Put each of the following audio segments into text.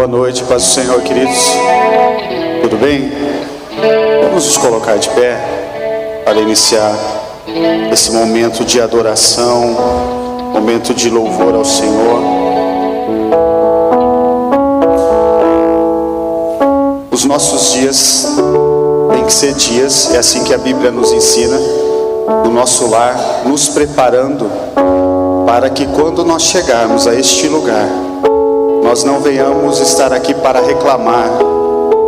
Boa noite, paz do Senhor, queridos. Tudo bem? Vamos nos colocar de pé para iniciar esse momento de adoração, momento de louvor ao Senhor. Os nossos dias têm que ser dias, é assim que a Bíblia nos ensina, no nosso lar, nos preparando para que quando nós chegarmos a este lugar, nós não venhamos estar aqui para reclamar,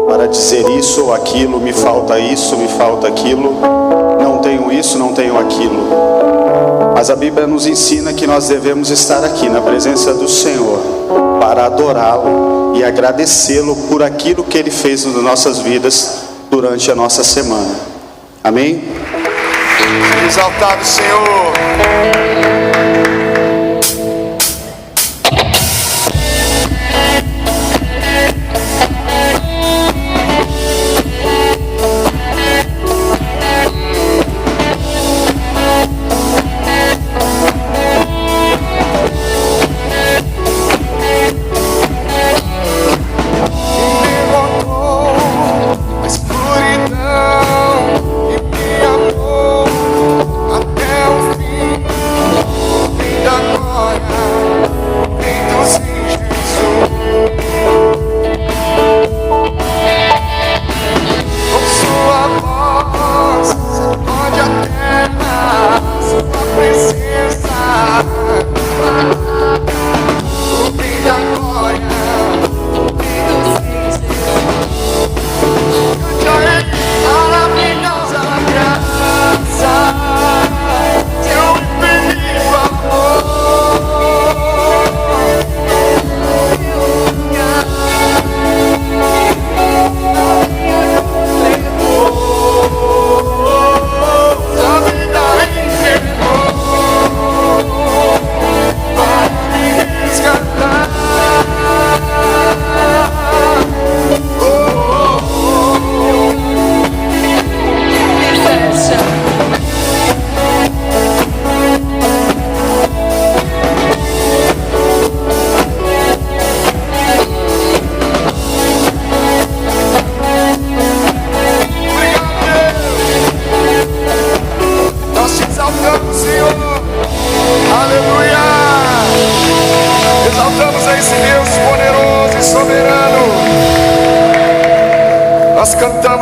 para dizer isso ou aquilo, me falta aquilo, não tenho isso, não tenho aquilo. Mas a Bíblia nos ensina que nós devemos estar aqui na presença do Senhor para adorá-lo e agradecê-lo por aquilo que Ele fez nas nossas vidas durante a nossa semana. Amém? Exaltado Senhor.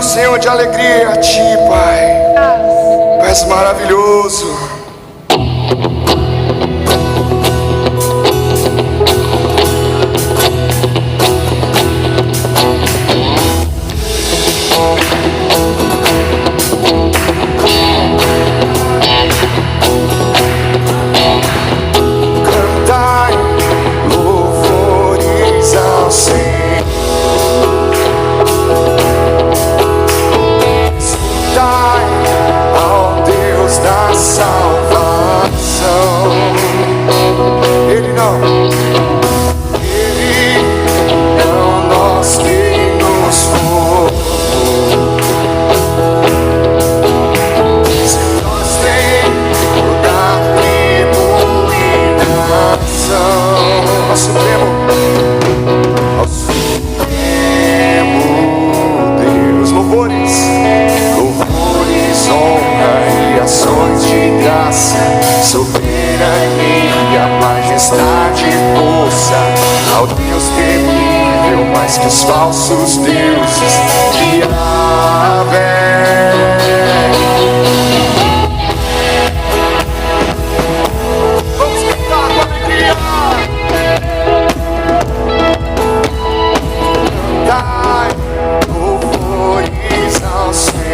Senhor, de alegria a Ti, Pai. Tu és maravilhoso. Cantai louvores ao Senhor. Ao Deus da salvação, Ele não nós que nos formou. Se nós temos da tribo e nação, ao Supremo Deus, louvores, honra e ações de graça, soberania, majestade e força, ao Deus temível, mais que os falsos deuses, Yahvé. Vamos cantar com alegria. Dai louvores ao Senhor.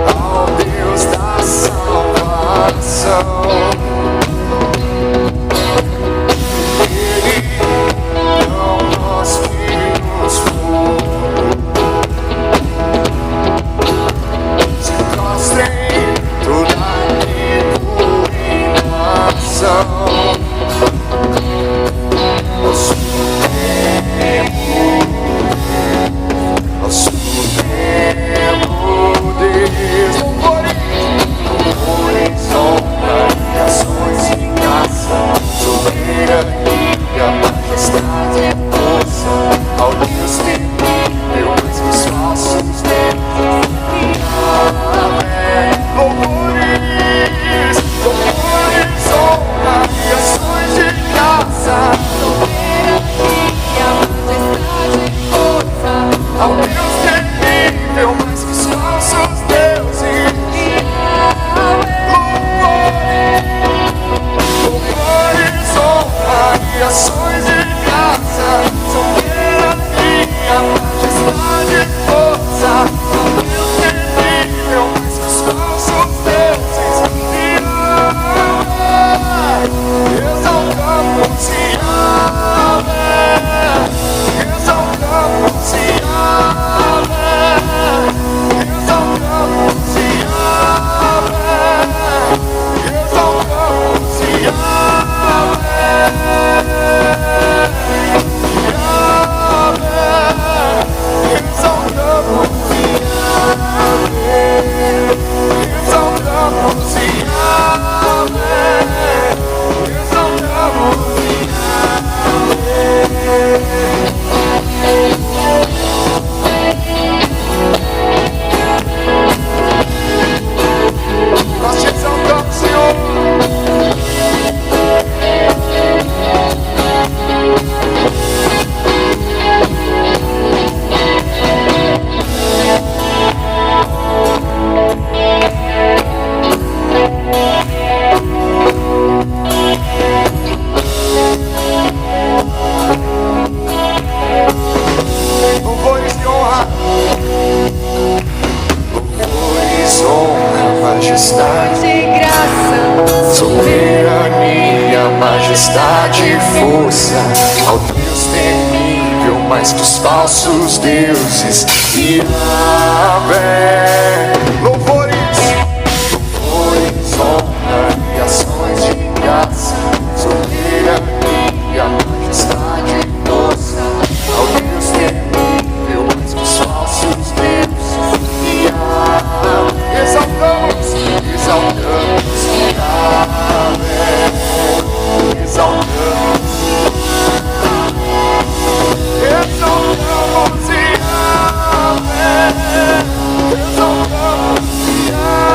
Ao Deus da salvação, Ele não nós que nos formou. Se nós tem toda a tribo e nação, louvores, honra e ações de graça. de graça, soberania, majestade e força, ao Deus temível, mais que os falsos deuses. Yahvé, louvores, honra e ações de graça, soberania, majestade e força, ao Deus temível, mais que os falsos deuses. Yahvé, exaltamos, exaltamos, Yahvé, exaltamos, exaltamos, Yahvé, exaltamos, Yahvé,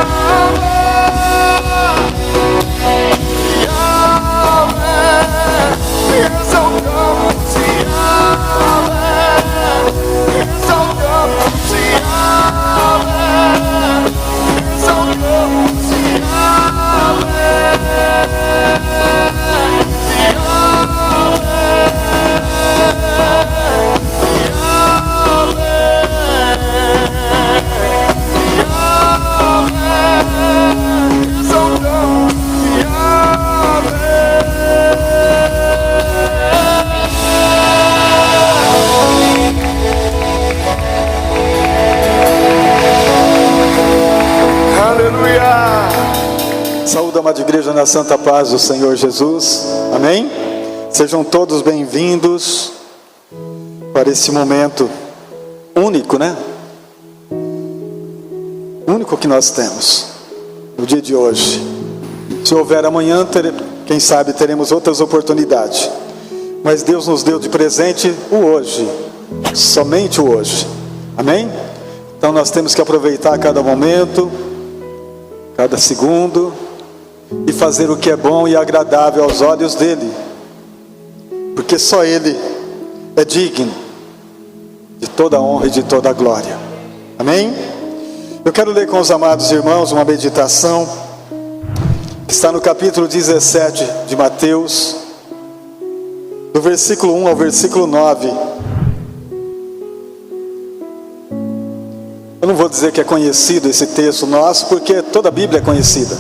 Yahvé, exaltamos, Yahvé, exaltamos, Yahvé, exaltamos, Saúde, amada igreja, na santa paz do Senhor Jesus, amém? Sejam todos bem-vindos para esse momento único, né? Único que nós temos no dia de hoje. Se houver amanhã, quem sabe teremos outras oportunidades, mas Deus nos deu de presente o hoje, somente o hoje, amém? Então nós temos que aproveitar cada momento, cada segundo, e fazer o que é bom e agradável aos olhos dele, porque só ele é digno de toda honra e de toda glória, amém? Eu quero ler com os amados irmãos uma meditação que está no capítulo 17 de Mateus, do versículo 1 ao versículo 9. Eu não vou dizer que é conhecido esse texto nosso, porque toda a Bíblia é conhecida.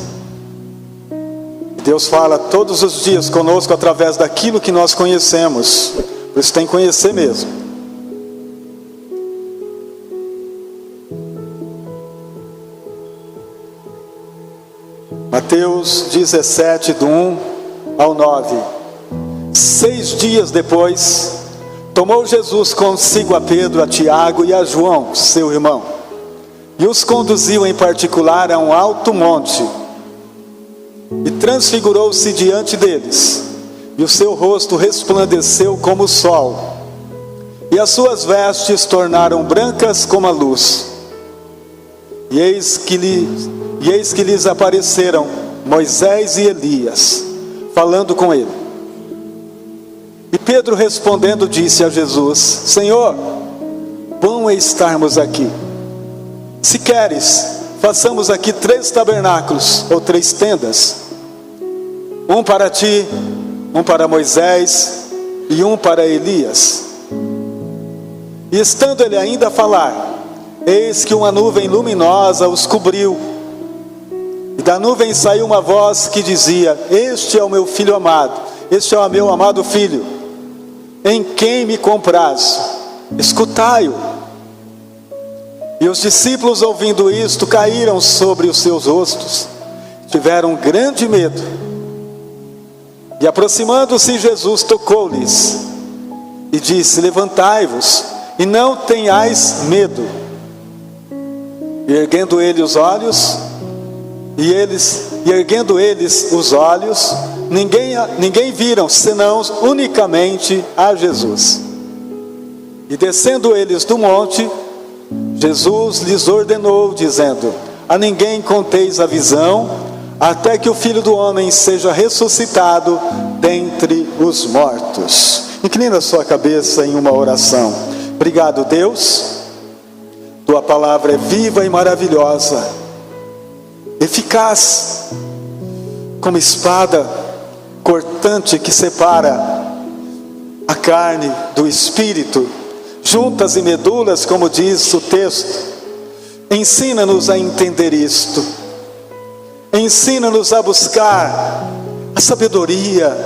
Deus fala todos os dias conosco através daquilo que nós conhecemos. Por isso tem que conhecer mesmo. Mateus 17, do 1 ao 9. 6 dias depois, tomou Jesus consigo a Pedro, a Tiago e a João, seu irmão, e os conduziu em particular a um alto monte, e transfigurou-se diante deles, e o seu rosto resplandeceu como o sol, e as suas vestes tornaram brancas como a luz. E eis que lhes apareceram Moisés e Elias, falando com ele. E Pedro respondendo disse a Jesus: Senhor, bom é estarmos aqui. Se queres, façamos aqui 3 tabernáculos, ou 3 tendas, um para ti, um para Moisés e um para Elias. E estando ele ainda a falar, eis que uma nuvem luminosa os cobriu, e da nuvem saiu uma voz que dizia: Este é o meu filho amado, este é o meu amado filho, em quem me comprazo, escutai-o. E os discípulos, ouvindo isto, caíram sobre os seus rostos, tiveram grande medo. E aproximando-se Jesus, tocou-lhes e disse: Levantai-vos e não tenhais medo. E erguendo ele os olhos, ninguém viram, senão unicamente a Jesus. E descendo eles do monte, Jesus lhes ordenou, dizendo: A ninguém conteis a visão, até que o Filho do Homem seja ressuscitado dentre os mortos. Inclina a sua cabeça em uma oração. Obrigado, Deus. Tua palavra é viva e maravilhosa, eficaz, como espada cortante que separa a carne do espírito, juntas e medulas, como diz o texto. Ensina-nos a entender isto. Ensina-nos a buscar a sabedoria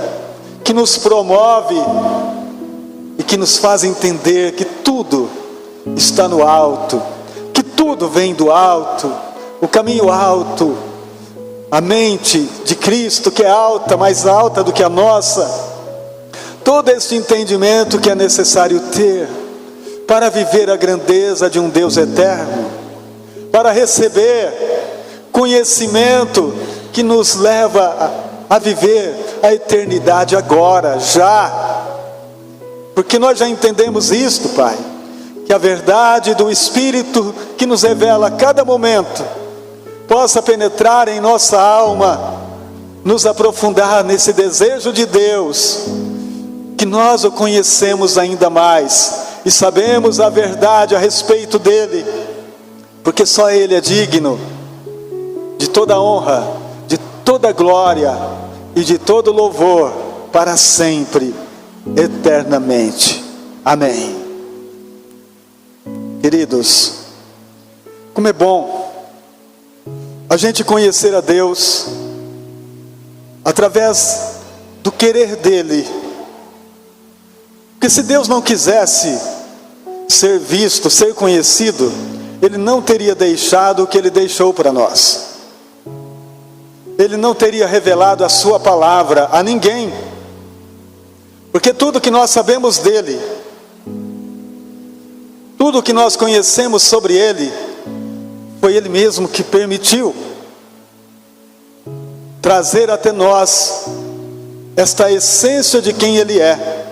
que nos promove e que nos faz entender que tudo está no alto, que tudo vem do alto, o caminho alto, a mente de Cristo que é alta, mais alta do que a nossa. Todo este entendimento que é necessário ter para viver a grandeza de um Deus eterno, para receber conhecimento que nos leva a viver a eternidade agora, já. Porque nós já entendemos isto, Pai, que a verdade do Espírito que nos revela a cada momento possa penetrar em nossa alma, nos aprofundar nesse desejo de Deus, que nós o conhecemos ainda mais e sabemos a verdade a respeito dele, porque só ele é digno de toda honra, de toda glória e de todo louvor para sempre, eternamente. Amém. Queridos, como é bom a gente conhecer a Deus através do querer dele. Porque se Deus não quisesse ser visto, ser conhecido, ele não teria deixado o que ele deixou para nós. Ele não teria revelado a sua palavra a ninguém. Porque tudo que nós sabemos dele, tudo que nós conhecemos sobre ele, foi ele mesmo que permitiu trazer até nós esta essência de quem ele é.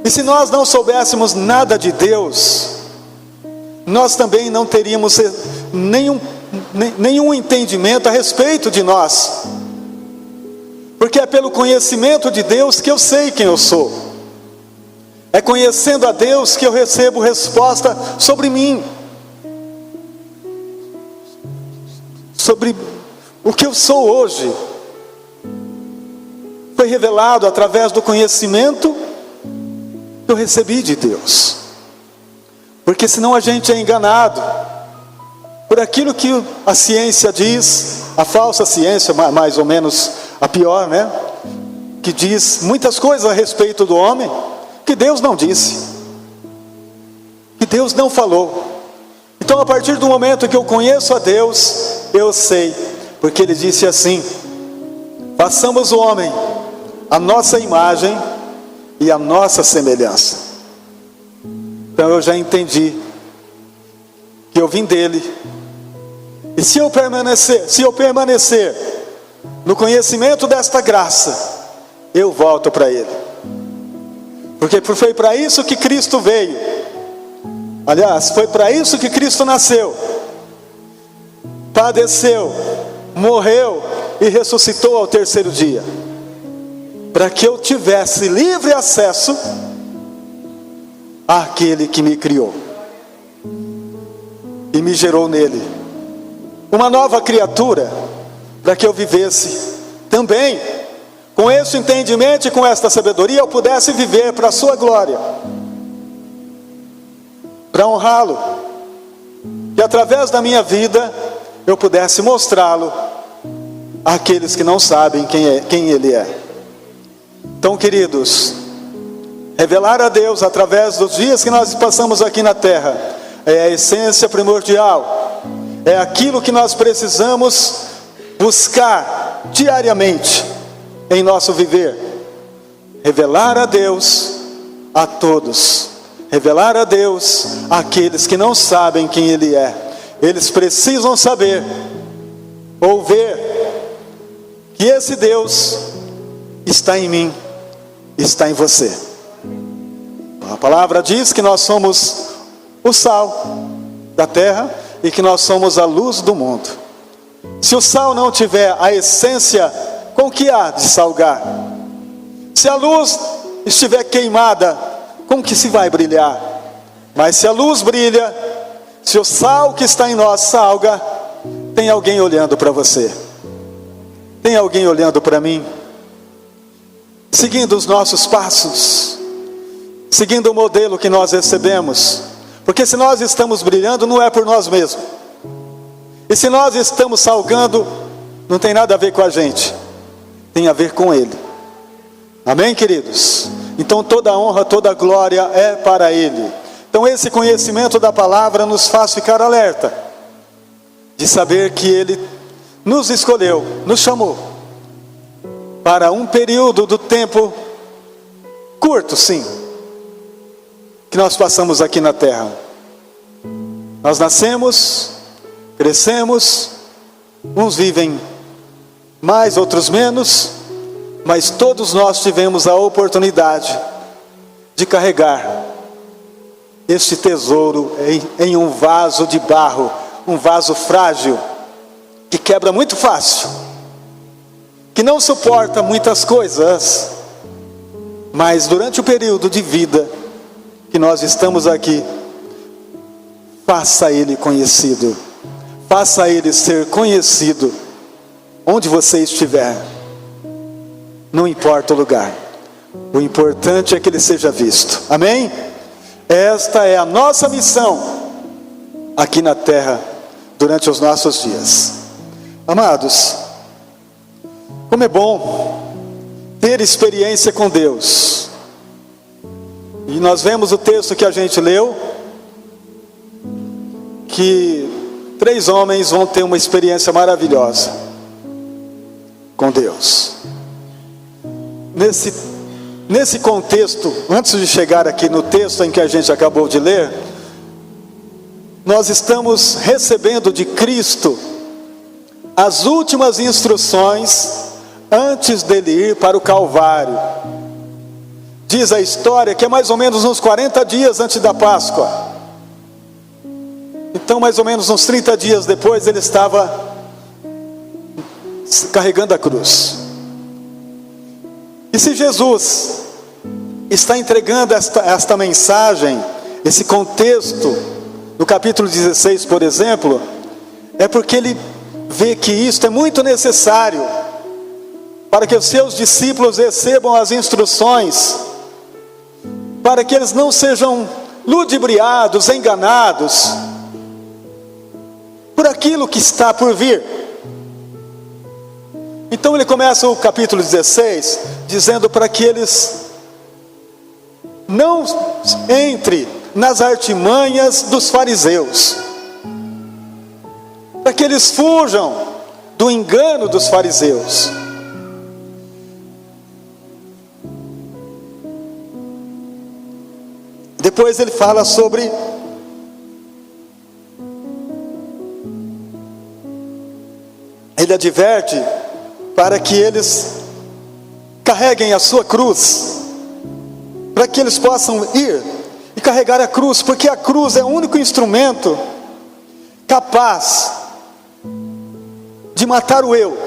E se nós não soubéssemos nada de Deus, nós também não teríamos nenhum entendimento a respeito de nós. Porque é pelo conhecimento de Deus que eu sei quem eu sou. É conhecendo a Deus que eu recebo resposta sobre mim, sobre o que eu sou hoje. Foi revelado através do conhecimento que eu recebi de Deus. Porque senão a gente é enganado por aquilo que a ciência diz, a falsa ciência, mais ou menos a pior, né? Que diz muitas coisas a respeito do homem que Deus não disse, que Deus não falou. Então, a partir do momento que eu conheço a Deus, eu sei, porque ele disse assim: façamos o homem a nossa imagem e a nossa semelhança. Então eu já entendi que eu vim dele. E se eu permanecer no conhecimento desta graça, eu volto para ele. Porque foi para isso que Cristo veio. Aliás, foi para isso que Cristo nasceu, padeceu, morreu e ressuscitou ao terceiro dia, para que eu tivesse livre acesso àquele que me criou e me gerou nele, uma nova criatura, para que eu vivesse também com esse entendimento e com esta sabedoria, eu pudesse viver para a sua glória, para honrá-lo, que através da minha vida eu pudesse mostrá-lo àqueles que não sabem quem ele é. Então, queridos, revelar a Deus através dos dias que nós passamos aqui na terra é a essência primordial, é aquilo que nós precisamos buscar diariamente em nosso viver. Revelar a Deus a todos, revelar a Deus àqueles que não sabem quem ele é. Eles precisam saber ou ver que esse Deus está em mim, está em você. A palavra diz que nós somos o sal da terra e que nós somos a luz do mundo. Se o sal não tiver a essência, com que há de salgar? Se a luz estiver queimada, como que se vai brilhar? Mas se a luz brilha, se o sal que está em nós salga, tem alguém olhando para você, tem alguém olhando para mim, seguindo os nossos passos, seguindo o modelo que nós recebemos. Porque se nós estamos brilhando, não é por nós mesmos. E se nós estamos salgando, não tem nada a ver com a gente, tem a ver com Ele. Amém, queridos? Então toda honra, toda glória é para Ele. Então esse conhecimento da palavra nos faz ficar alerta, de saber que Ele nos escolheu, nos chamou, para um período do tempo curto, sim, que nós passamos aqui na terra. Nós nascemos, crescemos, uns vivem mais, outros menos, mas todos nós tivemos a oportunidade de carregar este tesouro em um vaso de barro, um vaso frágil, que quebra muito fácil, que não suporta muitas coisas, mas durante o período de vida que nós estamos aqui, faça ele conhecido, faça ele ser conhecido, onde você estiver, não importa o lugar, o importante é que ele seja visto, amém? Esta é a nossa missão, aqui na terra, durante os nossos dias. Amados, como é bom ter experiência com Deus. E nós vemos o texto que a gente leu, que 3 homens vão ter uma experiência maravilhosa com Deus. Nesse contexto, antes de chegar aqui no texto em que a gente acabou de ler, nós estamos recebendo de Cristo as últimas instruções antes dele ir para o Calvário. Diz a história que é mais ou menos uns 40 dias antes da Páscoa. Então mais ou menos uns 30 dias depois ele estava carregando a cruz. E se Jesus está entregando esta mensagem, esse contexto, no capítulo 16, por exemplo, é porque ele vê que isto é muito necessário para que os seus discípulos recebam as instruções, para que eles não sejam ludibriados, enganados por aquilo que está por vir. Então ele começa o capítulo 16 dizendo para que eles não entrem nas artimanhas dos fariseus, para que eles fujam do engano dos fariseus. Depois ele fala sobre ele adverte para que eles carreguem a sua cruz, para que eles possam ir e carregar a cruz, porque a cruz é o único instrumento capaz de matar o eu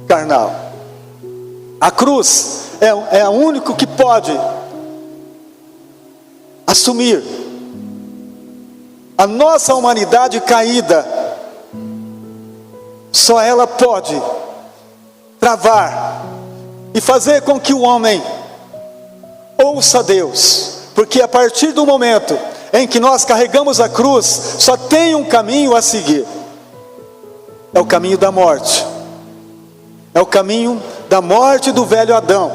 carnal. A cruz é o único que pode assumir a nossa humanidade caída. Só ela pode travar e fazer com que o homem ouça Deus, porque a partir do momento em que nós carregamos a cruz, só tem um caminho a seguir, é o caminho da morte, é o caminho da morte do velho Adão.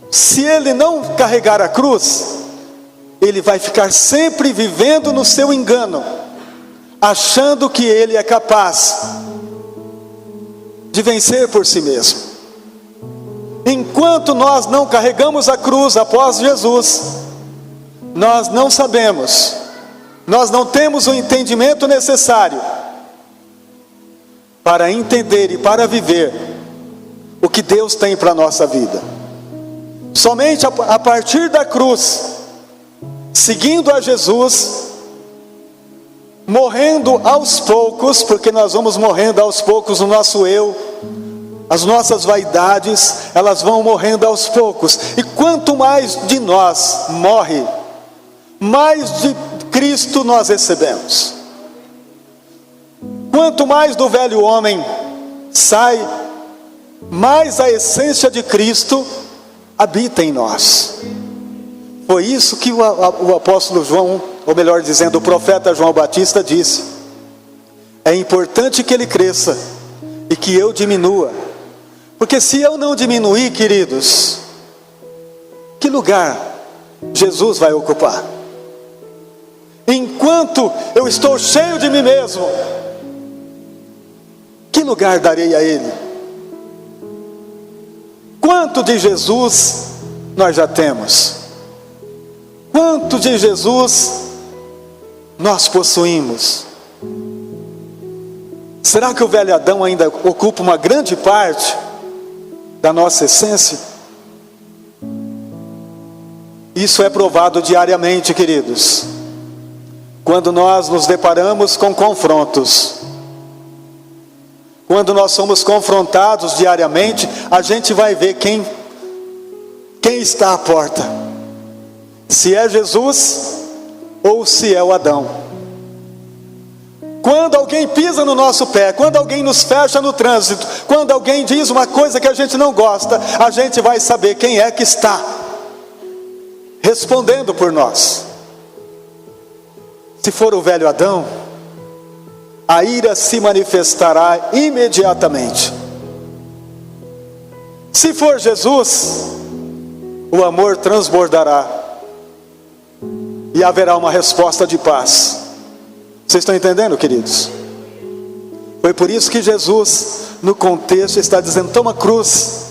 Se ele não carregar a cruz, ele vai ficar sempre vivendo no seu engano, achando que ele é capaz de vencer por si mesmo. Enquanto nós não carregamos a cruz após Jesus, nós não sabemos, nós não temos o entendimento necessário para entender e para viver o que Deus tem para a nossa vida. Somente a partir da cruz, seguindo a Jesus, morrendo aos poucos, porque nós vamos morrendo aos poucos no nosso eu, as nossas vaidades, elas vão morrendo aos poucos, e quanto mais de nós morre, mais de Cristo nós recebemos. Quanto mais do velho homem sai, mais a essência de Cristo habita em nós. Foi isso que o apóstolo João, ou melhor dizendo, o profeta João Batista disse: é importante que ele cresça e que eu diminua. Porque se eu não diminuir, queridos, que lugar Jesus vai ocupar? Enquanto eu estou cheio de mim mesmo, que lugar darei a Ele? Quanto de Jesus nós já temos? Quanto de Jesus nós possuímos? Será que o velho Adão ainda ocupa uma grande parte da nossa essência? Isso é provado diariamente, queridos, quando nós nos deparamos com confrontos. Quando nós somos confrontados diariamente, a gente vai ver quem está à porta: se é Jesus ou se é o Adão. Quando alguém pisa no nosso pé, quando alguém nos fecha no trânsito, quando alguém diz uma coisa que a gente não gosta, a gente vai saber quem é que está respondendo por nós. Se for o velho Adão, a ira se manifestará imediatamente. Se for Jesus, o amor transbordará e haverá uma resposta de paz. Vocês estão entendendo, queridos? Foi por isso que Jesus, no contexto, está dizendo: toma a cruz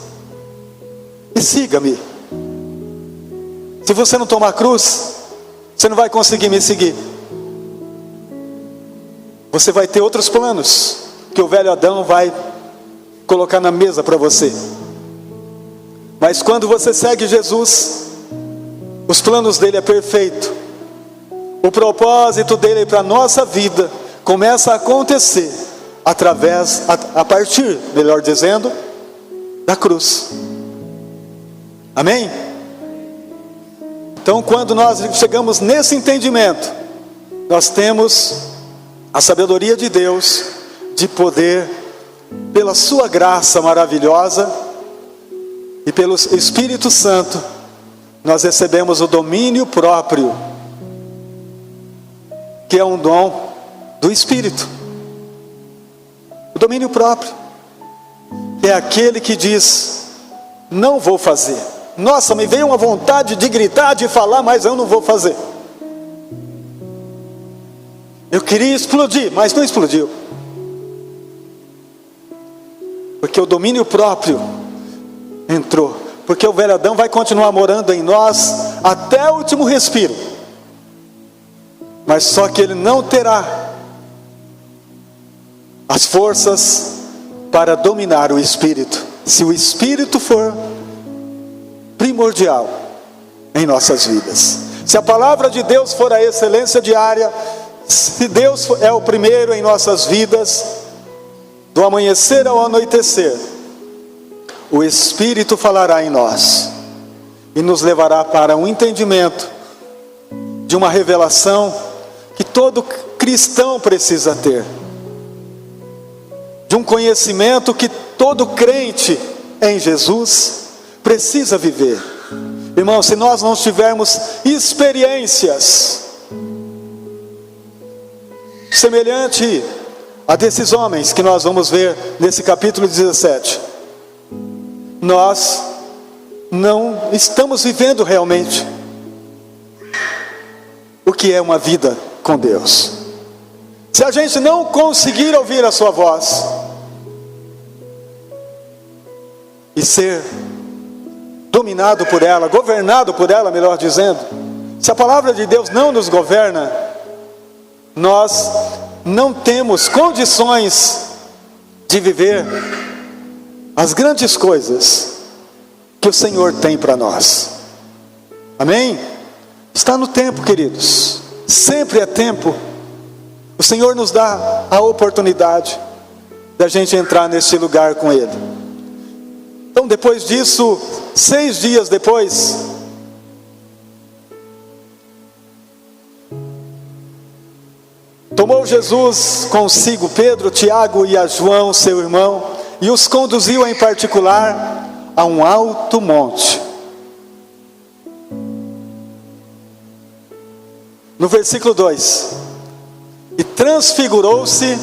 e siga-me. Se você não tomar a cruz, você não vai conseguir me seguir. Você vai ter outros planos que o velho Adão vai colocar na mesa para você. Mas quando você segue Jesus, os planos dele é perfeito. O propósito dele para a nossa vida começa a acontecer a partir, melhor dizendo, da cruz. Amém? Então, quando nós chegamos nesse entendimento, nós temos a sabedoria de Deus de poder, pela sua graça maravilhosa e pelo Espírito Santo, nós recebemos o domínio próprio, que é um dom do Espírito. O domínio próprio é aquele que diz: não vou fazer. Nossa, me veio uma vontade de gritar, de falar, mas eu não vou fazer. Eu queria explodir, mas não explodiu. Porque o domínio próprio entrou. Porque o velho Adão vai continuar morando em nós até o último respiro. Mas só que ele não terá as forças para dominar o Espírito, se o Espírito for primordial em nossas vidas. Se a palavra de Deus for a excelência diária, se Deus é o primeiro em nossas vidas, do amanhecer ao anoitecer, o Espírito falará em nós e nos levará para um entendimento de uma revelação que todo cristão precisa ter, de um conhecimento que todo crente em Jesus precisa viver. Irmão, se nós não tivermos experiências semelhante a desses homens que nós vamos ver nesse capítulo 17, nós não estamos vivendo realmente o que é uma vida com Deus. Se a gente não conseguir ouvir a sua voz e ser dominado por ela, governado por ela, melhor dizendo, se a palavra de Deus não nos governa, nós não temos condições de viver as grandes coisas que o Senhor tem para nós. Amém? Está no tempo, queridos. Sempre é tempo. O Senhor nos dá a oportunidade da gente entrar nesse lugar com Ele. Então, depois disso, 6 dias depois, tomou Jesus consigo Pedro, Tiago e a João, seu irmão, e os conduziu em particular a um alto monte. No versículo 2: e transfigurou-se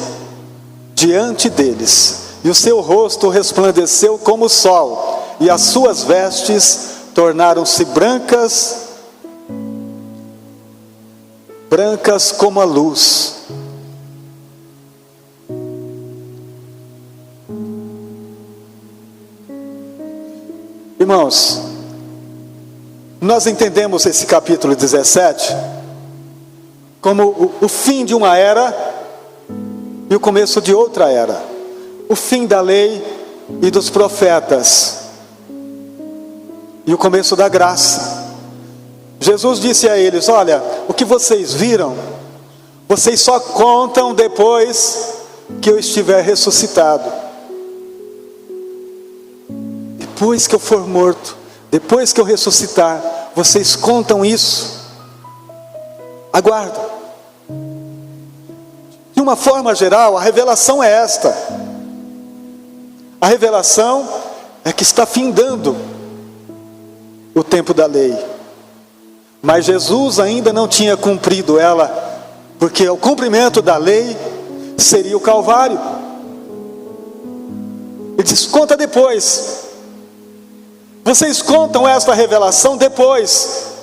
diante deles, e o seu rosto resplandeceu como o sol, e as suas vestes tornaram-se brancas como a luz. Irmãos, nós entendemos esse capítulo 17 como o fim de uma era e o começo de outra era. O fim da lei e dos profetas e o começo da graça. Jesus disse a eles: olha, o que vocês viram, vocês só contam depois que eu estiver ressuscitado. Depois que eu for morto, depois que eu ressuscitar, vocês contam isso. Aguardam. De uma forma geral, a revelação é esta. A revelação é que está findando o tempo da lei. Mas Jesus ainda não tinha cumprido ela, porque o cumprimento da lei seria o Calvário. Ele diz: conta depois. Vocês contam esta revelação depois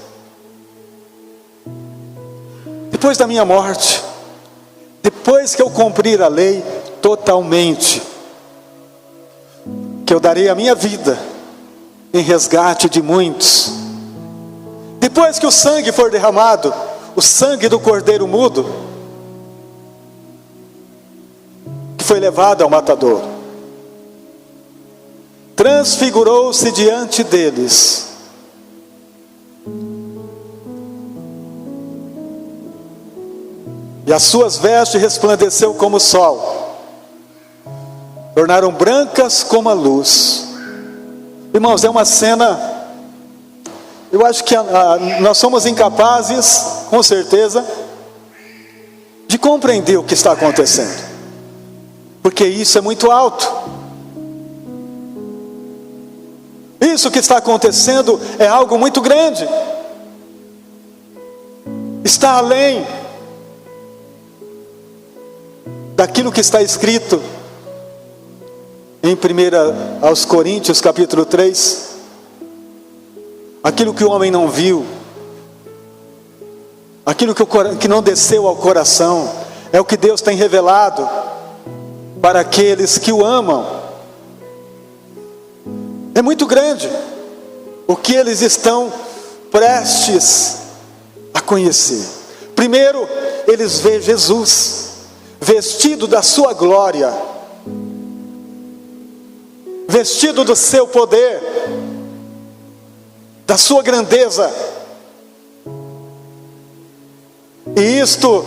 da minha morte, depois que eu cumprir a lei totalmente, que eu darei a minha vida em resgate de muitos, depois que o sangue for derramado, o sangue do cordeiro mudo, que foi levado ao matador. Transfigurou-se diante deles, e as suas vestes resplandeceu como o sol, tornaram brancas como a luz. Irmãos, é uma cena, eu acho que nós somos incapazes, com certeza, de compreender o que está acontecendo, porque isso é muito alto. Isso que está acontecendo é algo muito grande, está além daquilo que está escrito em 1 aos Coríntios capítulo 3, aquilo que o homem não viu, aquilo que não desceu ao coração, é o que Deus tem revelado para aqueles que o amam. É muito grande o que eles estão prestes a conhecer. Primeiro, eles veem Jesus vestido da sua glória, vestido do seu poder, da sua grandeza. E isto,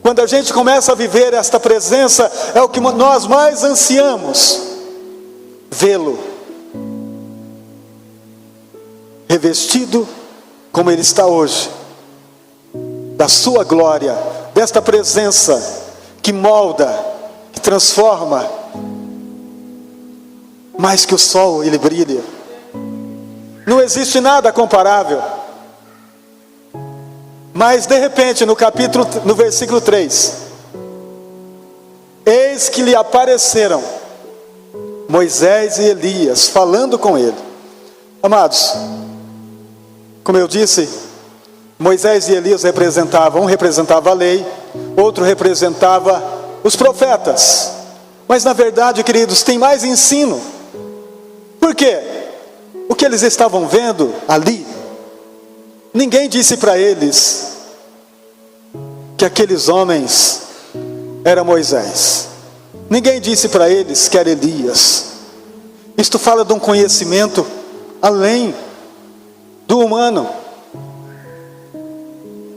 quando a gente começa a viver esta presença, é o que nós mais ansiamos, vê-lo revestido como ele está hoje, da sua glória, desta presença que molda, que transforma. Mais que o sol ele brilha. Não existe nada comparável. Mas de repente no versículo 3, eis que lhe apareceram Moisés e Elias falando com ele. Amados, como eu disse, Moisés e Elias representavam, um representava a lei, outro representava os profetas. Mas na verdade, queridos, tem mais ensino. Por quê? O que eles estavam vendo ali, ninguém disse para eles que aqueles homens eram Moisés. Ninguém disse para eles que era Elias. Isto fala de um conhecimento além do humano.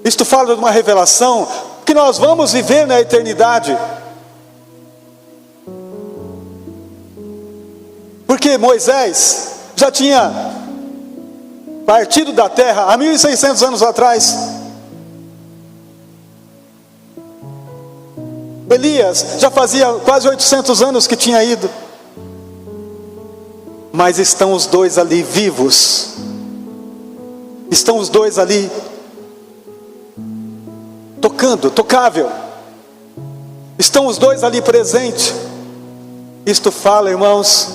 Isto fala de uma revelação que nós vamos viver na eternidade. Porque Moisés já tinha partido da terra há 1600 anos atrás. Elias já fazia quase 800 anos que tinha ido. Mas estão os dois ali vivos. Estão os dois ali tocando, tocável. Estão os dois ali presentes. Isto fala, irmãos,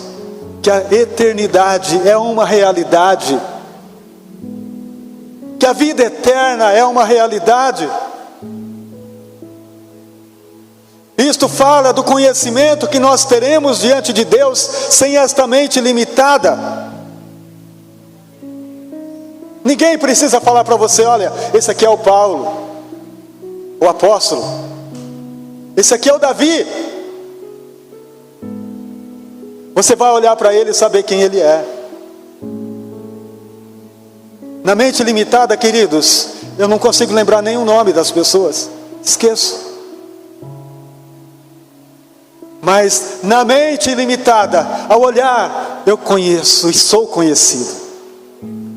que a eternidade é uma realidade, que a vida eterna é uma realidade. Isto fala do conhecimento que nós teremos diante de Deus sem esta mente limitada. Ninguém precisa falar para você: olha, esse aqui é o Paulo, o apóstolo, esse aqui é o Davi. Você vai olhar para ele e saber quem ele é. Na mente limitada, queridos, eu não consigo lembrar nenhum nome das pessoas, esqueço. Mas na mente limitada, ao olhar, eu conheço e sou conhecido.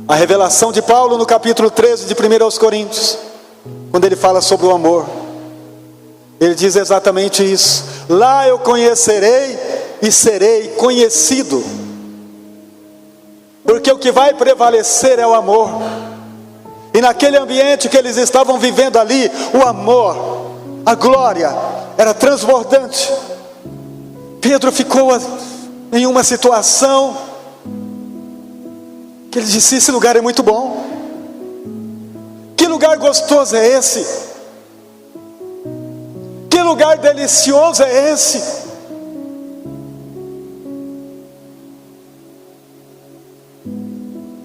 A revelação de Paulo no capítulo 13 de 1 aos Coríntios, quando ele fala sobre o amor, ele diz exatamente isso: lá eu conhecerei e serei conhecido, porque o que vai prevalecer é o amor. E naquele ambiente que eles estavam vivendo ali, o amor, a glória era transbordante. Pedro ficou em uma situação que ele disse: esse lugar é muito bom. Que lugar gostoso é esse? Que lugar delicioso é esse?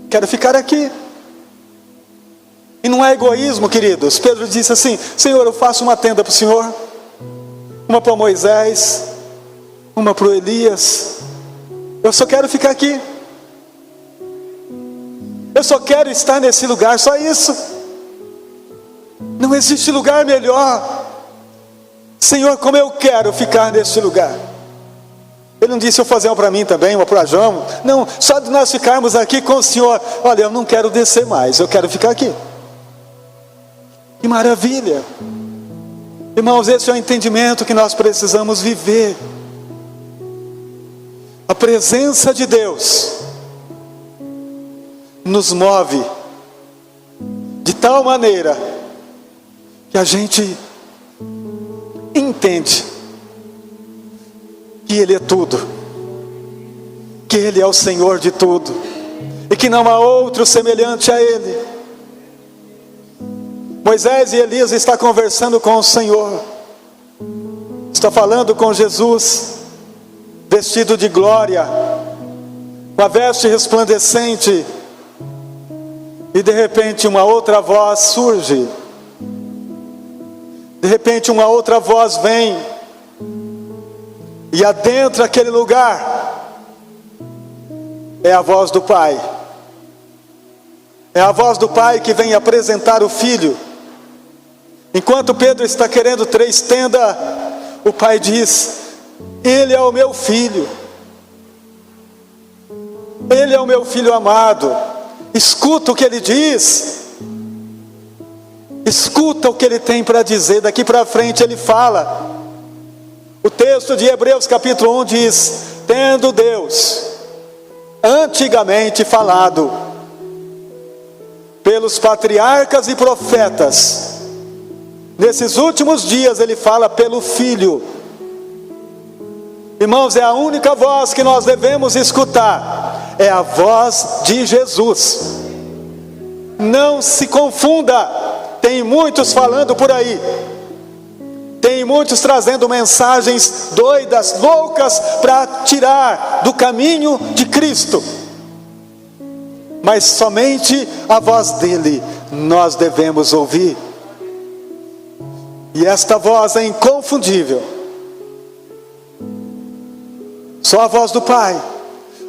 Quero ficar aqui. E não é egoísmo, queridos. Pedro disse assim: Senhor, eu faço uma tenda para o Senhor, uma para Moisés, uma para o Elias. Eu só quero ficar aqui. Eu só quero estar nesse lugar, só isso. Não existe lugar melhor. Senhor, como eu quero ficar nesse lugar. Ele não disse: eu fazer uma para mim também, uma para João. Não, só de nós ficarmos aqui com o Senhor. Olha, eu não quero descer mais, eu quero ficar aqui. Que maravilha. Irmãos, esse é o entendimento que nós precisamos viver. A presença de Deus nos move de tal maneira que a gente entende que Ele é tudo, que Ele é o Senhor de tudo, e que não há outro semelhante a Ele. Moisés e Elias estão conversando com o Senhor, está falando com Jesus, vestido de glória, com a veste resplandecente, e de repente uma outra voz surge. De repente uma outra voz vem e adentra aquele lugar. É a voz do Pai. É a voz do Pai que vem apresentar o Filho. Enquanto Pedro está querendo 3 tendas, o Pai diz: Ele é o meu Filho. Ele é o meu Filho amado. Escuta o que Ele diz. Escuta o que Ele tem para dizer. Daqui para frente Ele fala. O texto de Hebreus capítulo 1 diz: tendo Deus antigamente falado pelos patriarcas e profetas, nesses últimos dias Ele fala pelo Filho. Irmãos, é a única voz que nós devemos escutar, é a voz de Jesus. Não se confunda. Tem muitos falando por aí, tem muitos trazendo mensagens doidas, loucas, para tirar do caminho de Cristo. Mas somente a voz dele nós devemos ouvir. E esta voz é inconfundível. Só a voz do Pai,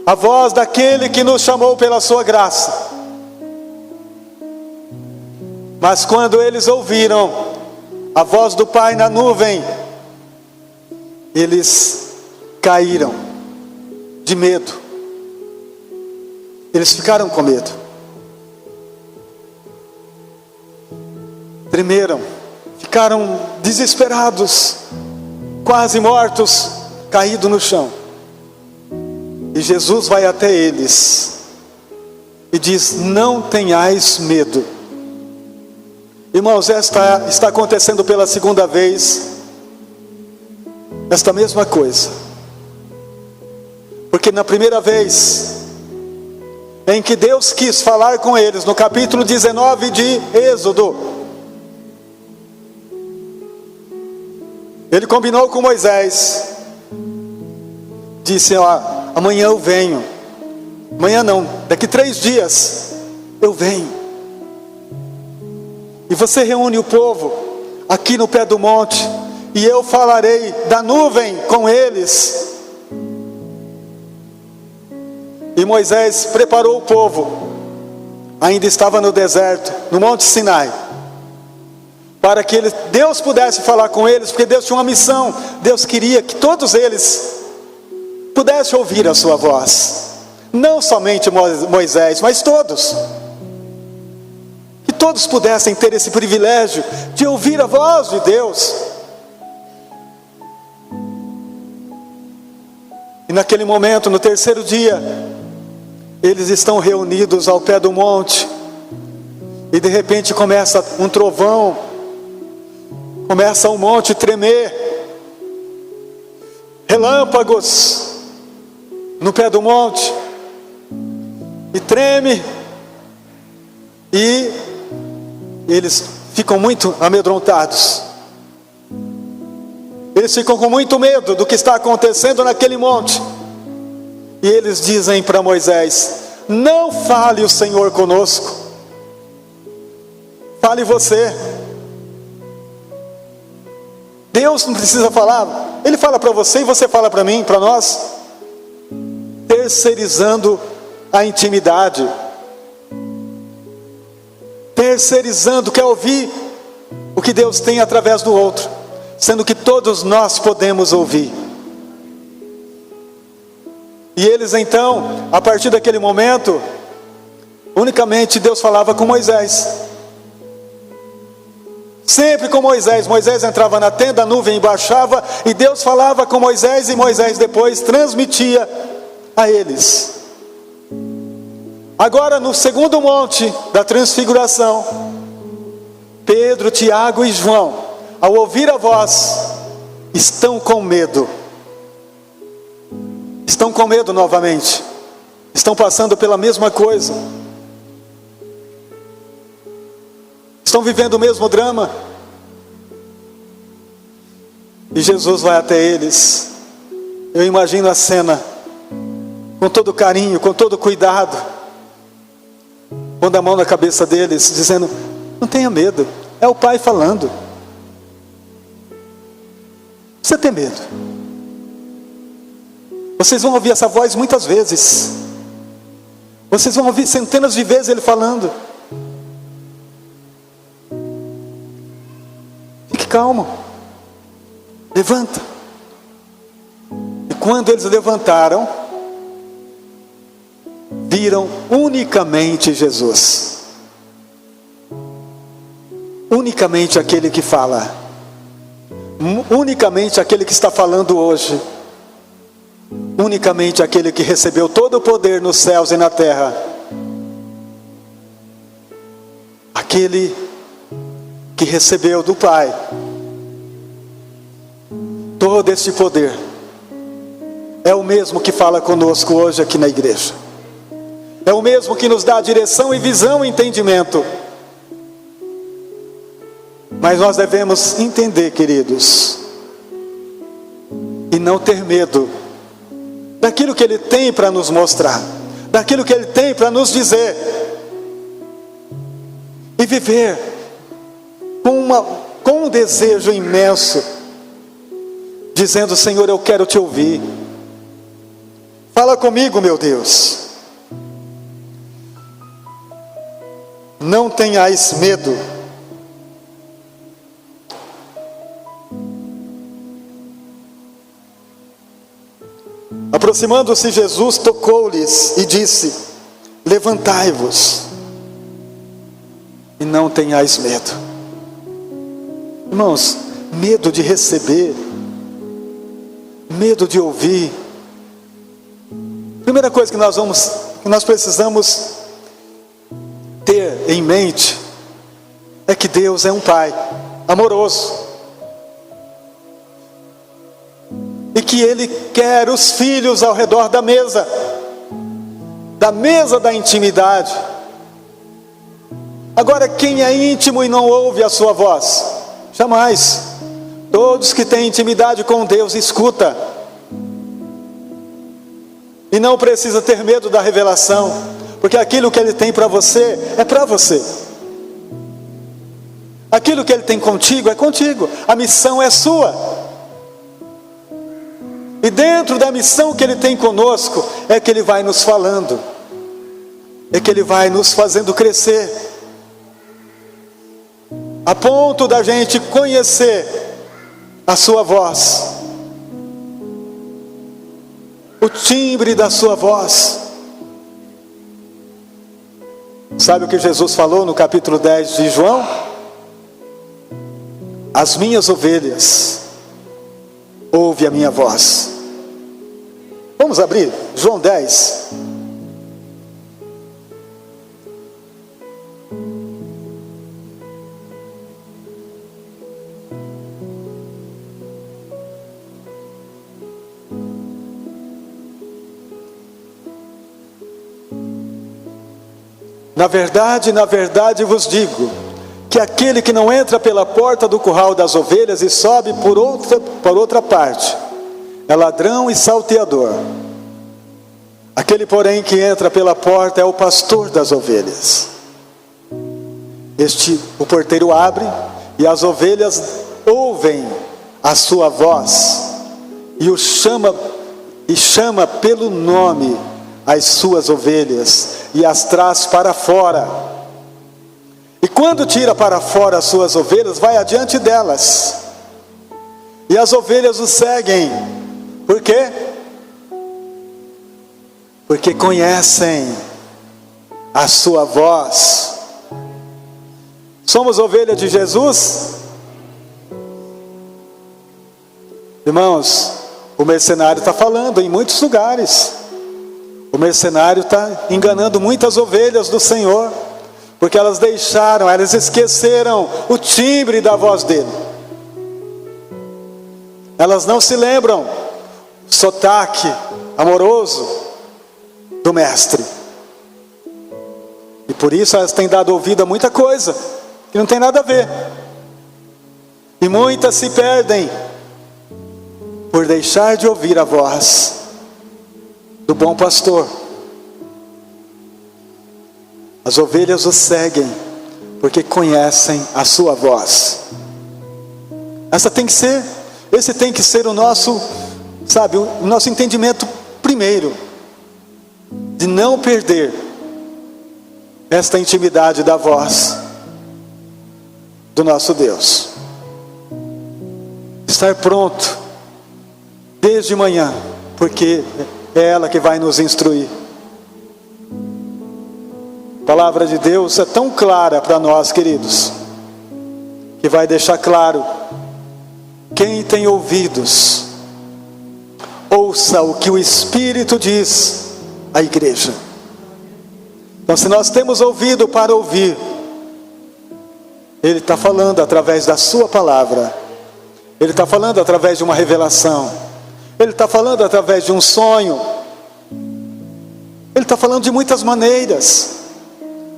a voz daquele que nos chamou pela sua graça. Mas quando eles ouviram a voz do Pai na nuvem, eles caíram de medo. Eles ficaram com medo. Tremeram, ficaram desesperados, quase mortos, caídos no chão. E Jesus vai até eles e diz: não tenhais medo. Irmãos, está acontecendo pela segunda vez esta mesma coisa. Porque na primeira vez em que Deus quis falar com eles, no capítulo 19 de Êxodo, Ele combinou com Moisés, disse: amanhã eu venho. Amanhã não, daqui 3 dias eu venho. E você reúne o povo aqui no pé do monte, e eu falarei da nuvem com eles. E Moisés preparou o povo, ainda estava no deserto, no Monte Sinai, para que Deus pudesse falar com eles, porque Deus tinha uma missão. Deus queria que todos eles pudessem ouvir a sua voz. Não somente Moisés, mas todos. Que todos pudessem ter esse privilégio de ouvir a voz de Deus. E naquele momento, no terceiro dia, eles estão reunidos ao pé do monte, e de repente começa um trovão, começa o monte tremer, relâmpagos no pé do monte, e treme, e eles ficam muito amedrontados, eles ficam com muito medo do que está acontecendo naquele monte. E eles dizem para Moisés: não fale o Senhor conosco, fale você. Deus não precisa falar, Ele fala para você e você fala para mim, para nós. Terceirizando a intimidade, terceirizando, quer ouvir o que Deus tem através do outro, sendo que todos nós podemos ouvir. E eles então, a partir daquele momento, unicamente Deus falava com Moisés. Sempre com Moisés. Moisés entrava na tenda, a nuvem baixava, e Deus falava com Moisés, e Moisés depois transmitia a eles. Agora, no segundo monte da transfiguração, Pedro, Tiago e João, ao ouvir a voz, estão com medo. Estão com medo novamente. Estão passando pela mesma coisa. Estão vivendo o mesmo drama. E Jesus vai até eles. Eu imagino a cena, com todo carinho, com todo cuidado, pondo a mão na cabeça deles, dizendo: não tenha medo, é o Pai falando. Você tem medo? Vocês vão ouvir essa voz muitas vezes. Vocês vão ouvir centenas de vezes Ele falando. Fique calmo. Levanta. E quando eles levantaram, viram unicamente Jesus. Unicamente aquele que fala. Unicamente aquele que está falando hoje. Unicamente aquele que recebeu todo o poder nos céus e na terra. Aquele que recebeu do Pai todo esse poder. É o mesmo que fala conosco hoje aqui na igreja. É o mesmo que nos dá direção e visão e entendimento. Mas nós devemos entender, queridos, e não ter medo daquilo que Ele tem para nos mostrar, daquilo que Ele tem para nos dizer, e viver com um desejo imenso, dizendo: Senhor, eu quero te ouvir. Fala comigo, meu Deus. Não tenhais medo. Aproximando-se Jesus, tocou-lhes e disse: levantai-vos e não tenhais medo. Irmãos, medo de receber, medo de ouvir. Primeira coisa que nós precisamos ter em mente é que Deus é um Pai amoroso. E que Ele quer os filhos ao redor da mesa da intimidade. Agora, quem é íntimo e não ouve a sua voz? Jamais. Todos que têm intimidade com Deus, escuta. E não precisa ter medo da revelação, porque aquilo que Ele tem para você, é para você. Aquilo que Ele tem contigo, é contigo. A missão é sua. E dentro da missão que Ele tem conosco, é que Ele vai nos falando, é que Ele vai nos fazendo crescer, a ponto da gente conhecer a sua voz, o timbre da sua voz. Sabe o que Jesus falou no capítulo 10 de João? As minhas ovelhas ouve a minha voz. Vamos abrir João 10. Na verdade vos digo, que aquele que não entra pela porta do curral das ovelhas e sobe por outra parte, é ladrão e salteador. Aquele, porém, que entra pela porta é o pastor das ovelhas. O porteiro abre, e as ovelhas ouvem a sua voz, e chama pelo nome as suas ovelhas, e as traz para fora. E quando tira para fora as suas ovelhas, vai adiante delas, e as ovelhas o seguem. Por quê? Porque conhecem a sua voz. Somos ovelha de Jesus? Irmãos, o mercenário está falando em muitos lugares. O mercenário está enganando muitas ovelhas do Senhor, porque elas esqueceram o timbre da voz dele. Elas não se lembram o sotaque amoroso do mestre. E por isso elas têm dado ouvido a muita coisa que não tem nada a ver. E muitas se perdem por deixar de ouvir a voz do bom pastor. As ovelhas o seguem porque conhecem a sua voz. Esse tem que ser o nosso, o nosso entendimento primeiro, de não perder esta intimidade da voz do nosso Deus. Estar pronto desde manhã, porque é ela que vai nos instruir. A palavra de Deus é tão clara para nós, queridos, que vai deixar claro: quem tem ouvidos, ouça o que o Espírito diz à igreja. Então, se nós temos ouvido para ouvir, Ele está falando através da sua palavra, Ele está falando através de uma revelação, Ele está falando através de um sonho, Ele está falando de muitas maneiras.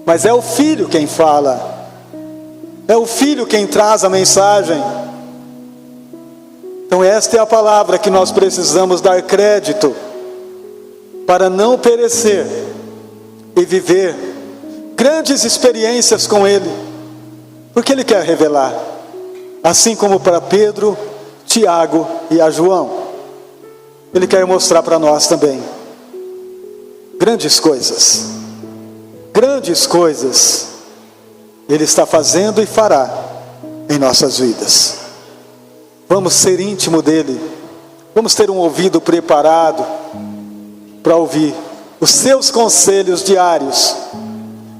Mas é o Filho quem fala, é o Filho quem traz a mensagem. Então esta é a palavra que nós precisamos dar crédito, para não perecer e viver grandes experiências com Ele, porque Ele quer revelar, assim como para Pedro, Tiago e a João. Ele quer mostrar para nós também grandes coisas Ele está fazendo e fará em nossas vidas. Vamos ser íntimo dEle, vamos ter um ouvido preparado para ouvir os seus conselhos diários,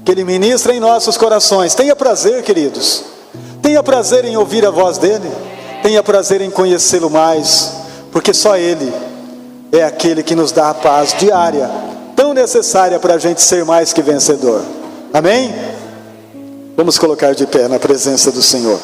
que Ele ministra em nossos corações. Tenha prazer, queridos, tenha prazer em ouvir a voz dEle, tenha prazer em conhecê-lo mais, porque só Ele é aquele que nos dá a paz diária, tão necessária para a gente ser mais que vencedor. Amém? Vamos colocar de pé na presença do Senhor.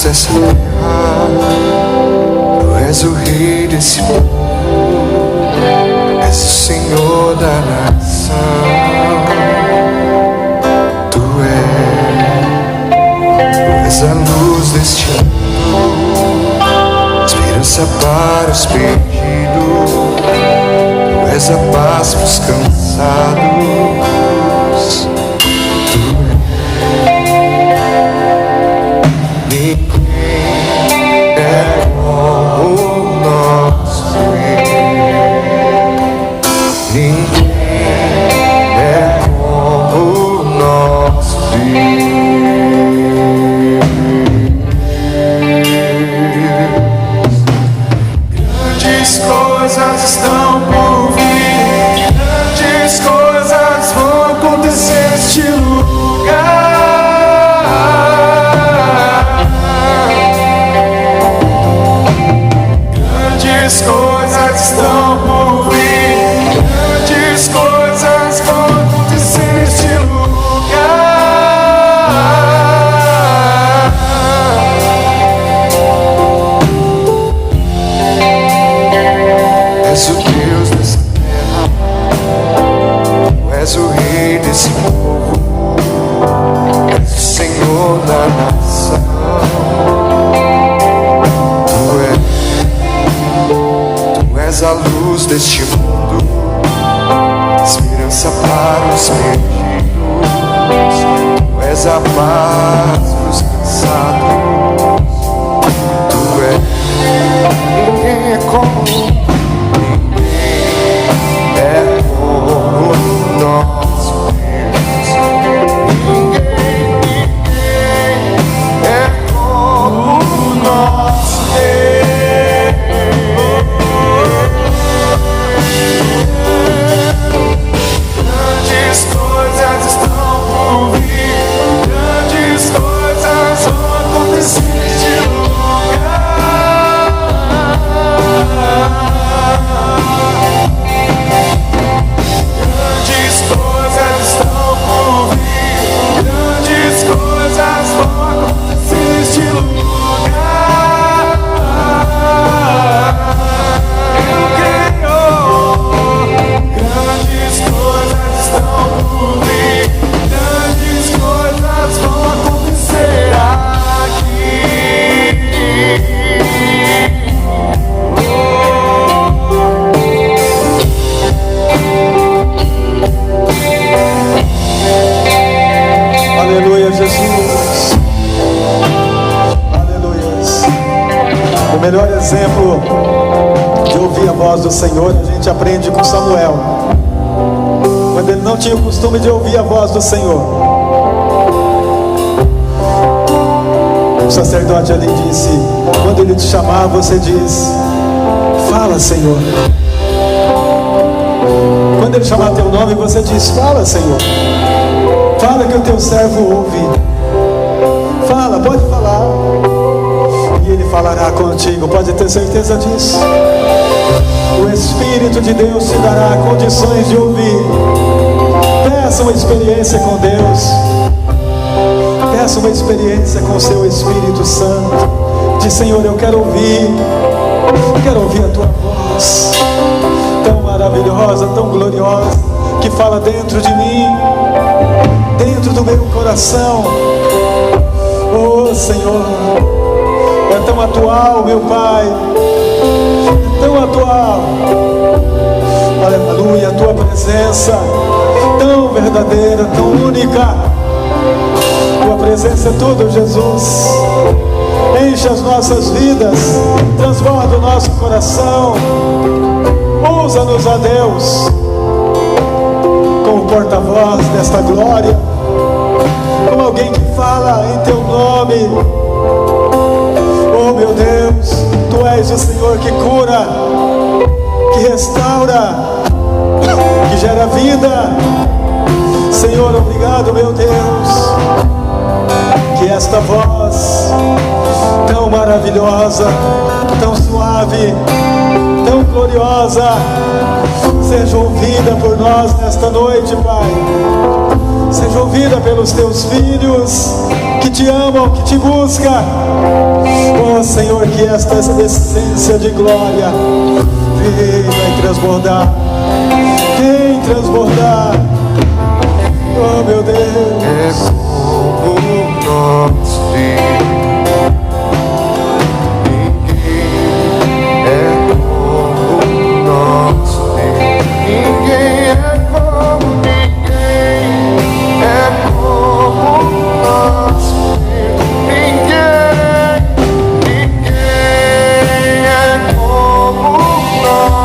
Dessa terra, tu és o rei desse povo, és o Senhor da nação. Tu és a luz deste mundo, esperança para os perdidos. Tu és a paz para os cansados. Grandes coisas estão por vir, grandes coisas vão acontecer neste lugar. Grandes coisas estão por vir, grandes coisas vão acontecer neste lugar. És o Deus dessa terra, tu és o rei desse povo, és o Senhor da nação. Tu és a luz deste mundo, esperança para os perdidos. Tu és a paz para os cansados. Tu és, ninguém é como nosso Deus. Ninguém é como nosso Deus. Grandes coisas estão por vir, grandes coisas vão acontecer neste lugar. Grandes coisas estão por vir, grandes coisas vão acontecer neste lugar. Eu creio. Grandes coisas estão por vir, grandes coisas vão acontecer aqui. Aleluia, Jesus. Aleluia. O melhor exemplo de ouvir a voz do Senhor a gente aprende com Samuel, quando ele não tinha o costume de ouvir a voz do Senhor. O sacerdote ali disse: quando ele te chamar, você diz: fala, Senhor. Quando ele chamar teu nome, você diz: fala, Senhor. Fala que o teu servo ouve. Fala, pode falar. E ele falará contigo, pode ter certeza disso. O Espírito de Deus te dará condições de ouvir. Peça uma experiência com Deus. Peça uma experiência com o seu Espírito Santo. Diz: Senhor, eu quero ouvir a tua voz, tão maravilhosa, tão gloriosa, que fala dentro de mim, dentro do meu coração. Oh Senhor, é tão atual, meu Pai, é tão atual. Aleluia, a tua presença tão verdadeira, tão única. Tua presença é tudo, Jesus. Enche as nossas vidas, transborda o nosso coração. Usa-nos, a Deus, como porta-voz desta glória, como alguém que fala em teu nome. meu Deus, Tu és o Senhor que cura, que restaura, que gera vida. Senhor, obrigado, meu Deus, que esta voz tão maravilhosa, tão suave, tão gloriosa, seja ouvida por nós nesta noite, Pai. Seja ouvida pelos Teus filhos que Te amam, que Te buscam. Oh Senhor, que esta essência de glória venha transbordar, vem transbordar. Oh meu Deus, é como nós ninguém é como nós, ninguém é como ninguém é como nós, ninguém é como nós.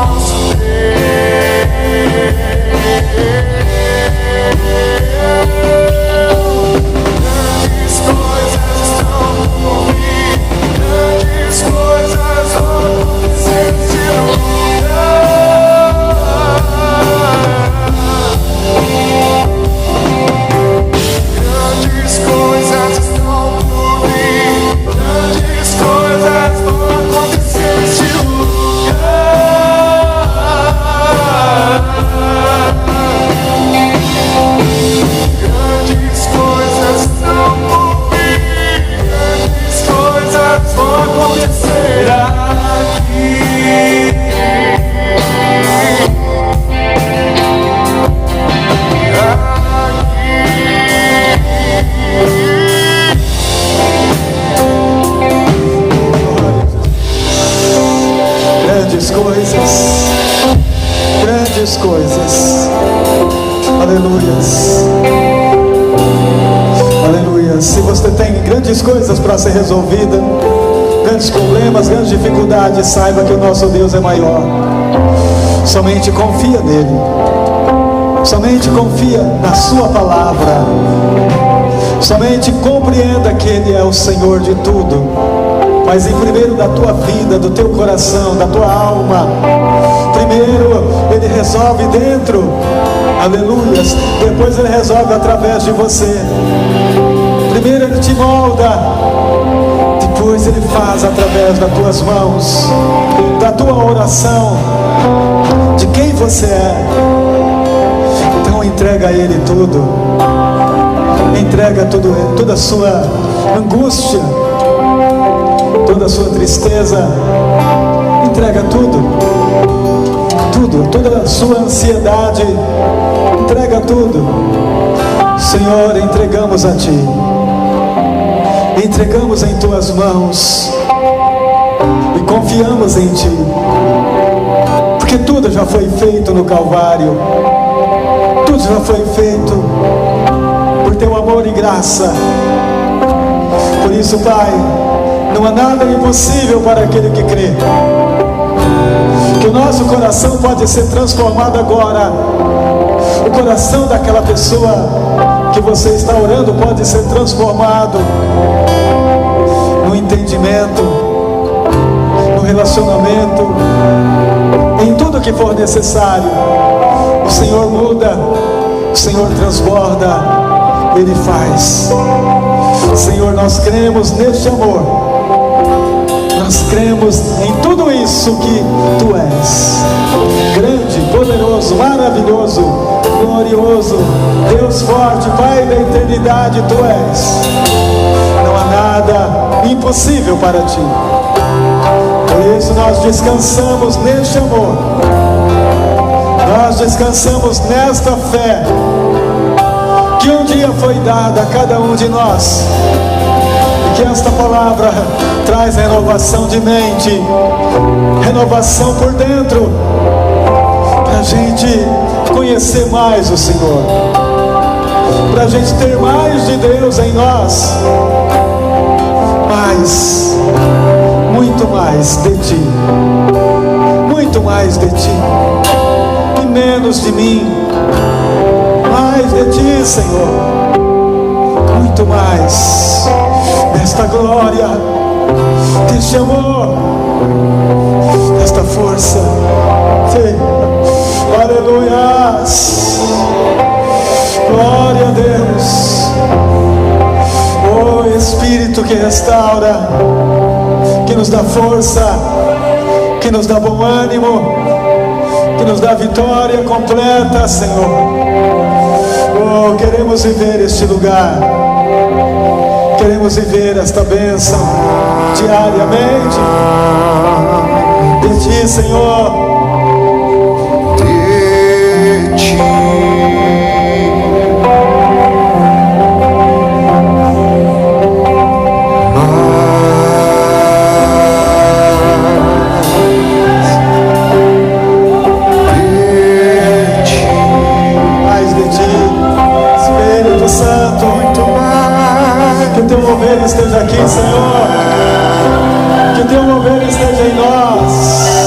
Grandes coisas, aleluias, aleluias. Se você tem grandes coisas para ser resolvida, grandes problemas, grandes dificuldades, saiba que o nosso Deus é maior. Somente confia nele, somente confia na sua palavra, somente compreenda que Ele é o Senhor de tudo. Mas em primeiro da tua vida, do teu coração, da tua alma, primeiro Ele resolve dentro, aleluias. Depois Ele resolve através de você. Primeiro Ele te molda, depois Ele faz através das tuas mãos, da tua oração, de quem você é. Então entrega a Ele tudo, entrega toda a sua angústia, toda a sua tristeza, entrega tudo, toda a sua ansiedade, entrega tudo. Senhor, entregamos a Ti, entregamos em Tuas mãos e confiamos em Ti, porque tudo já foi feito no Calvário, tudo já foi feito por Teu amor e graça. Por isso, Pai, não há nada impossível para aquele que crê. Que o nosso coração pode ser transformado agora. O coração daquela pessoa que você está orando pode ser transformado no entendimento, no relacionamento, em tudo que for necessário. O Senhor muda, o Senhor transborda, Ele faz. Senhor, nós cremos neste amor. Nós cremos em tudo isso que Tu és. Grande, poderoso, maravilhoso, glorioso, Deus forte, Pai da eternidade, Tu és. Não há nada impossível para Ti. Por isso nós descansamos neste amor. Nós descansamos nesta fé que um dia foi dada a cada um de nós. Que esta palavra traz renovação de mente, renovação por dentro, para a gente conhecer mais o Senhor, para a gente ter mais de Deus em nós, mais, muito mais de Ti, muito mais de Ti, e menos de mim, mais de Ti, Senhor, muito mais desta glória, te chamou esta força. Sim. Aleluias, glória a Deus. Oh Espírito que restaura, que nos dá força, que nos dá bom ânimo, que nos dá vitória completa, Senhor. Oh, queremos viver este lugar, queremos viver esta bênção diariamente de Ti, Senhor. De Ti. Que Teu mover esteja aqui, Senhor. Que Teu mover esteja em nós.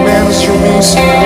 Menos de mim, Senhor.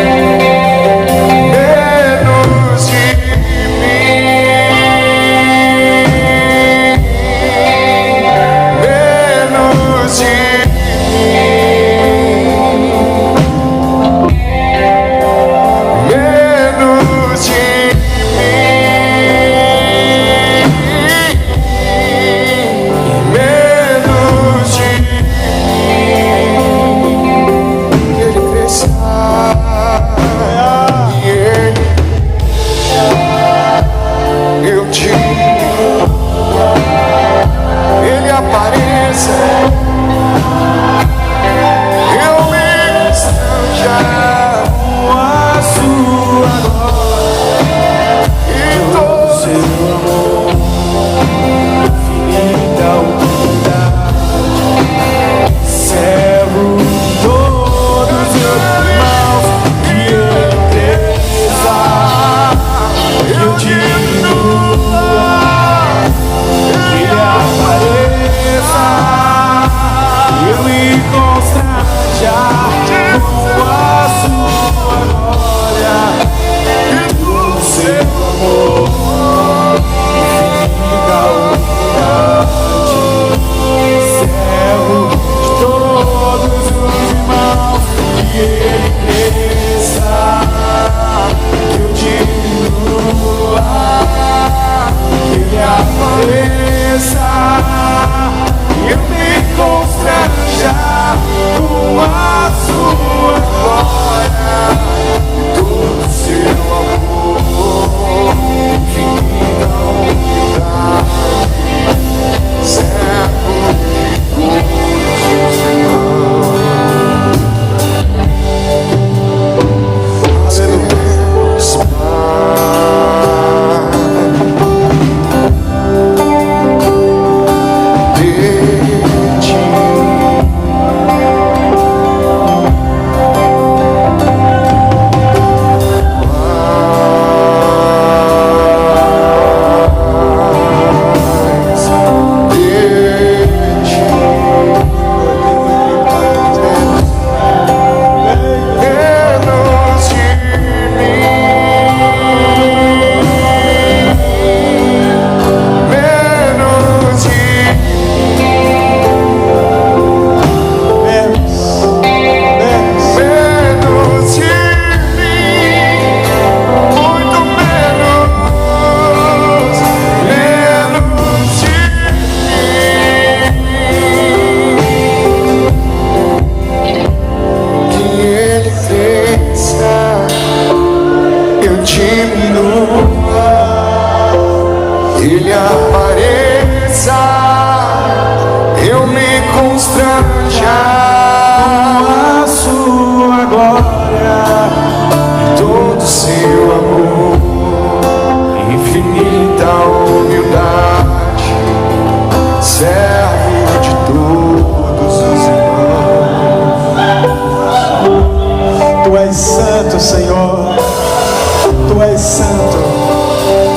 Tu és santo,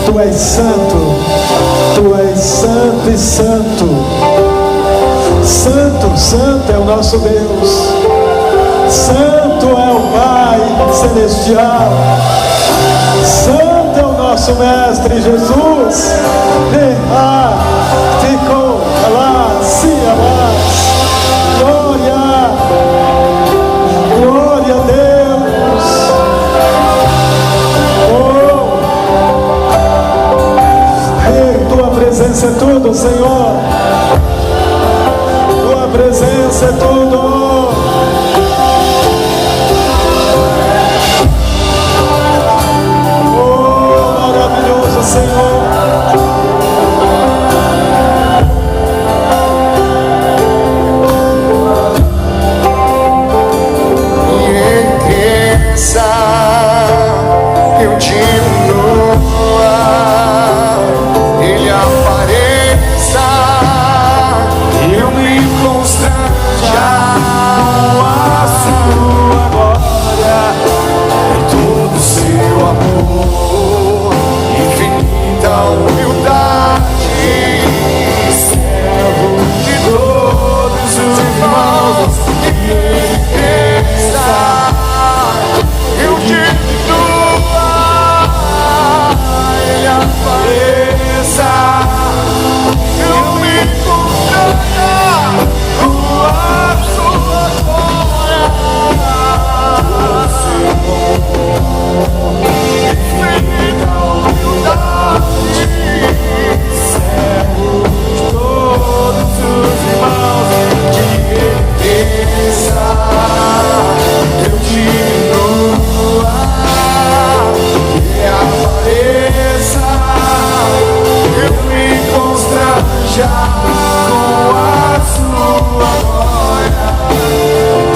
Tu és santo. grande santo. Santo, santo é o nosso Deus. Santo é o Pai Celestial. Santo é o nosso Mestre Jesus. Ficou lá, se glória, glória a Deus. Tua presença é tudo, Senhor. Tua presença é tudo. Senhor, enriqueça, eu diminua, Ele apareça, eu me constranja a sua glória e todo seu amor, infinita humildade, servo de todos os irmãos, riqueza, eu diminua, Ele apareça, eu me constranja a sua glória, infinita humildade, servo de todos os irmãos, de riqueza, eu diminua, Ele apareça, eu me constranja com a sua glória,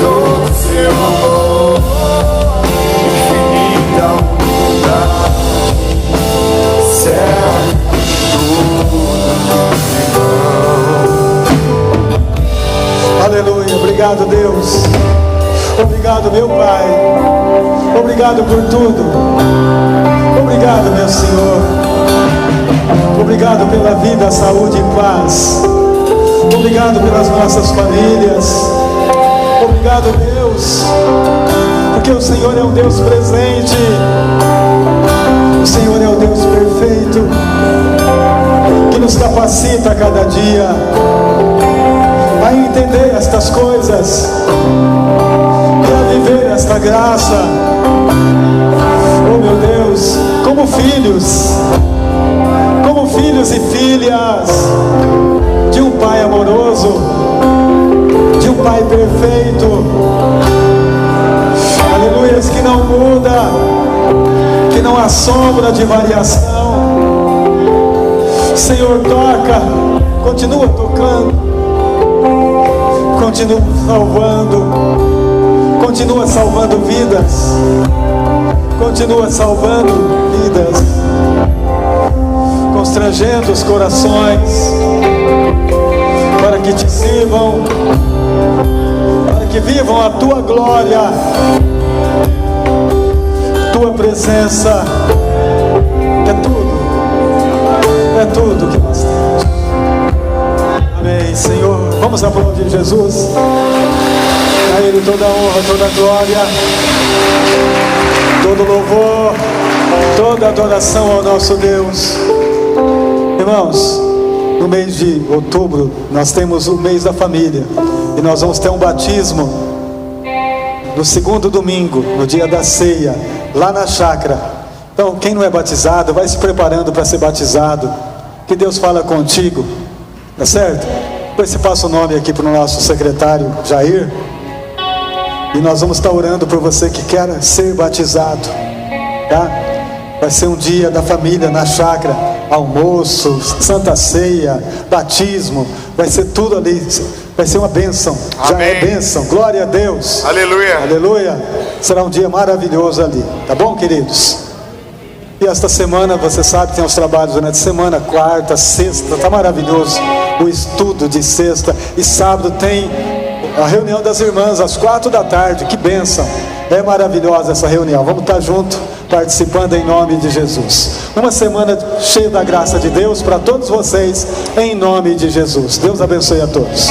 todo seu amor, infinita humildade, servo de todos os irmãos. aleluia. Obrigado, Deus. Obrigado, meu Pai. Obrigado por tudo. Obrigado, meu Senhor. Obrigado pela vida, saúde e paz. Obrigado pelas nossas famílias. Obrigado, Deus, porque o Senhor é um Deus presente. O Senhor é o Deus perfeito, que nos capacita a cada dia a entender estas coisas e a viver esta graça. Oh, meu Deus, como filhos e filhas de um Pai amoroso, de um Pai perfeito, aleluias, que não muda, que não há sombra de variação. Senhor, toca, continua tocando, continua salvando vidas, continua salvando vidas, constrangendo os corações para que te sirvam, para que vivam a tua glória, tua presença. É tudo que nós temos. Amém, Senhor. Vamos aplaudir Jesus. A Ele toda a honra, toda a glória, todo louvor, toda adoração ao nosso Deus. Irmãos, no mês de outubro nós temos o mês da família, e nós vamos ter um batismo no segundo domingo, no dia da ceia, lá na chácara. Então, quem não é batizado, vai se preparando para ser batizado. Que Deus fala contigo, tá certo? Depois você passa o nome aqui para o nosso secretário Jair, e nós vamos estar orando por você que quer ser batizado, tá? Vai ser um dia da família na chácara, almoço, santa ceia, batismo, vai ser tudo ali, vai ser uma bênção. Já Amém. é bênção, glória a Deus. Aleluia. Aleluia. Será um dia maravilhoso ali, tá bom, queridos? E esta semana, você sabe, tem os trabalhos durante a semana, quarta, sexta, tá maravilhoso o estudo de sexta, e sábado tem a reunião das irmãs às 16h. Que bênção, é maravilhosa essa reunião. Vamos estar junto, participando em nome de Jesus. Uma semana cheia da graça de Deus para todos vocês, em nome de Jesus. Deus abençoe a todos.